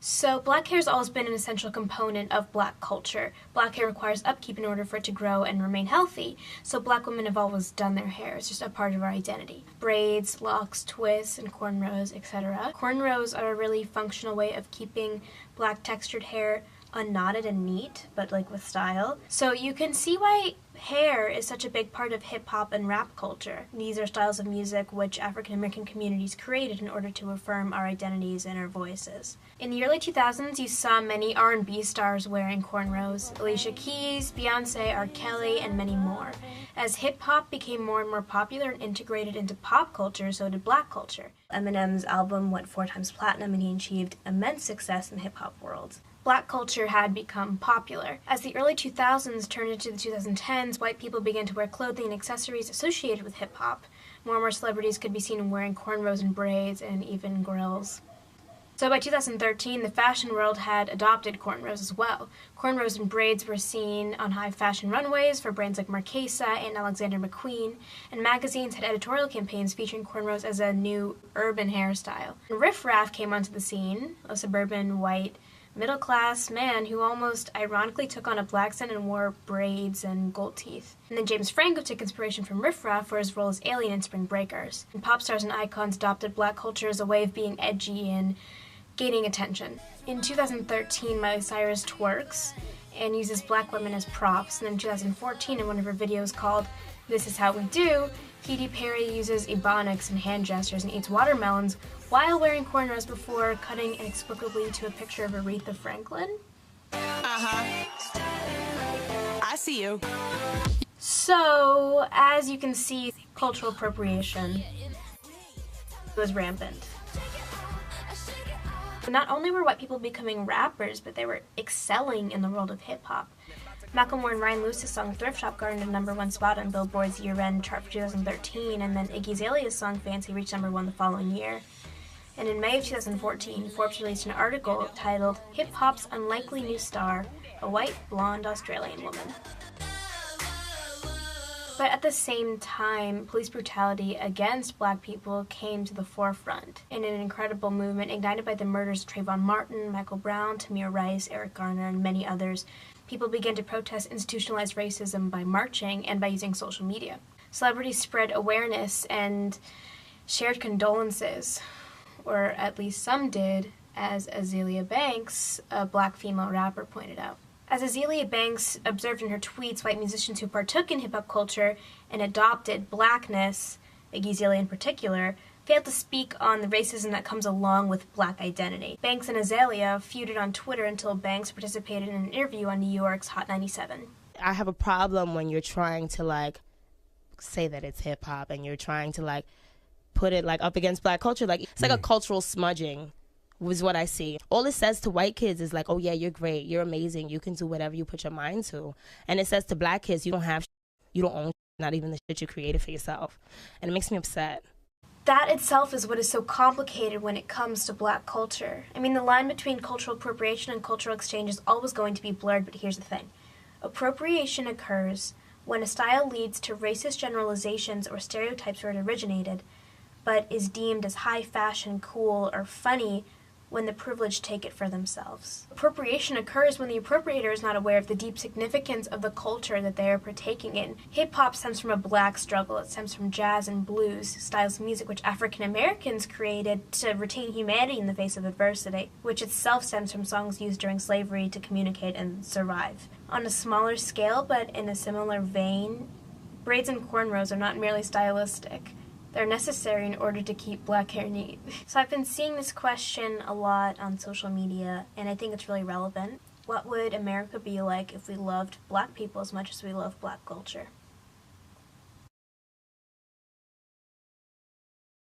So black hair has always been an essential component of black culture. Black hair requires upkeep in order for it to grow and remain healthy, so black women have always done their hair. It's just a part of our identity. Braids, locks, twists, and cornrows, etc. Cornrows are a really functional way of keeping black textured hair unknotted and neat, but like with style. So you can see why hair is such a big part of hip-hop and rap culture. These are styles of music which African American communities created in order to affirm our identities and our voices. In the early 2000s, you saw many R&B stars wearing cornrows: Alicia Keys, Beyonce, R. Kelly, and many more. As hip-hop became more and more popular and integrated into pop culture, so did black culture. Eminem's album went 4 times platinum, and he achieved immense success in the hip-hop world. Black culture had become popular. As the early 2000s turned into the 2010s, white people began to wear clothing and accessories associated with hip-hop. More and more celebrities could be seen wearing cornrows and braids, and even grills. So by 2013, the fashion world had adopted cornrows as well. Cornrows and braids were seen on high fashion runways for brands like Marquesa and Alexander McQueen, and magazines had editorial campaigns featuring cornrows as a new urban hairstyle. And Riff Raff came onto the scene, a suburban white middle-class man who almost ironically took on a black accent and wore braids and gold teeth. And then James Franco took inspiration from Riff Raff for his role as Alien in Spring Breakers. And pop stars and icons adopted black culture as a way of being edgy and gaining attention. In 2013, Miley Cyrus twerks and uses black women as props. And then in 2014, in one of her videos called This Is How We Do, Katy Perry uses ebonics and hand gestures and eats watermelons while wearing cornrows before cutting inexplicably to a picture of Aretha Franklin. I see you. So, as you can see, cultural appropriation was rampant. Not only were white people becoming rappers, but they were excelling in the world of hip-hop. Macklemore and Ryan Lewis's song Thrift Shop garnered a #1 spot on Billboard's year-end chart for 2013, and then Iggy Azalea's song Fancy reached #1 the following year. And in May of 2014, Forbes released an article titled Hip-Hop's Unlikely New Star, a White, Blonde Australian Woman. But at the same time, police brutality against black people came to the forefront in an incredible movement ignited by the murders of Trayvon Martin, Michael Brown, Tamir Rice, Eric Garner, and many others. People began to protest institutionalized racism by marching and by using social media. Celebrities spread awareness and shared condolences, or at least some did, as Azealia Banks, a black female rapper, pointed out. As Azealia Banks observed in her tweets, white musicians who partook in hip-hop culture and adopted blackness, Iggy Azalea in particular, failed to speak on the racism that comes along with black identity. Banks and Azalea feuded on Twitter until Banks participated in an interview on New York's Hot 97. I have a problem when you're trying to, say that it's hip-hop and you're trying to, put it, up against black culture. It's like a cultural smudging was what I see. All it says to white kids is oh yeah, you're great, you're amazing, you can do whatever you put your mind to. And it says to black kids, you don't have you don't own not even the shit you created for yourself. And it makes me upset. That itself is what is so complicated when it comes to black culture. I mean, the line between cultural appropriation and cultural exchange is always going to be blurred, but here's the thing. Appropriation occurs when a style leads to racist generalizations or stereotypes where it originated, but is deemed as high fashion, cool, or funny when the privileged take it for themselves. Appropriation occurs when the appropriator is not aware of the deep significance of the culture that they are partaking in. Hip-hop stems from a black struggle. It stems from jazz and blues, styles of music which African Americans created to retain humanity in the face of adversity, which itself stems from songs used during slavery to communicate and survive. On a smaller scale, but in a similar vein, braids and cornrows are not merely stylistic. They're necessary in order to keep black hair neat. So I've been seeing this question a lot on social media, and I think it's really relevant. What would America be like if we loved black people as much as we love black culture?